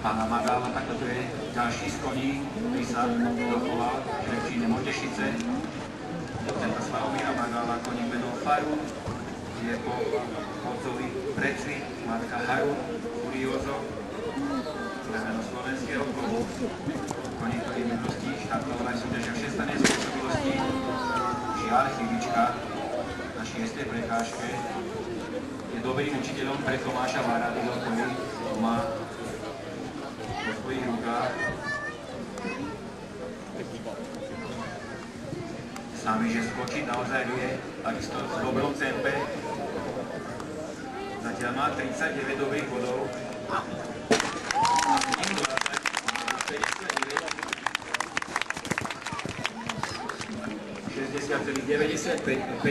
pána Magála, tak toto je ďalší z koní, ktorý sa dochoval v Žlečine Motešice. Tento Slavomíra Magála, koník menom Farun, je po otcovi Preci, matka Harun, Furiozo, meno slovenského konu. Koník, ktorý v minulosti štartoval aj súťaže v 6. spôsobilosti. Žiaľ, chybička na 6. prekážke. Je dobrým učiteľom pre Tomáša Varadiho, ktorý má vo svojich rukách sami, že skočiť naozaj vie, takisto v dobrom tempe. Zatiaľ má 39 dobrých bodov. A s ním dorazať 59, 60,95.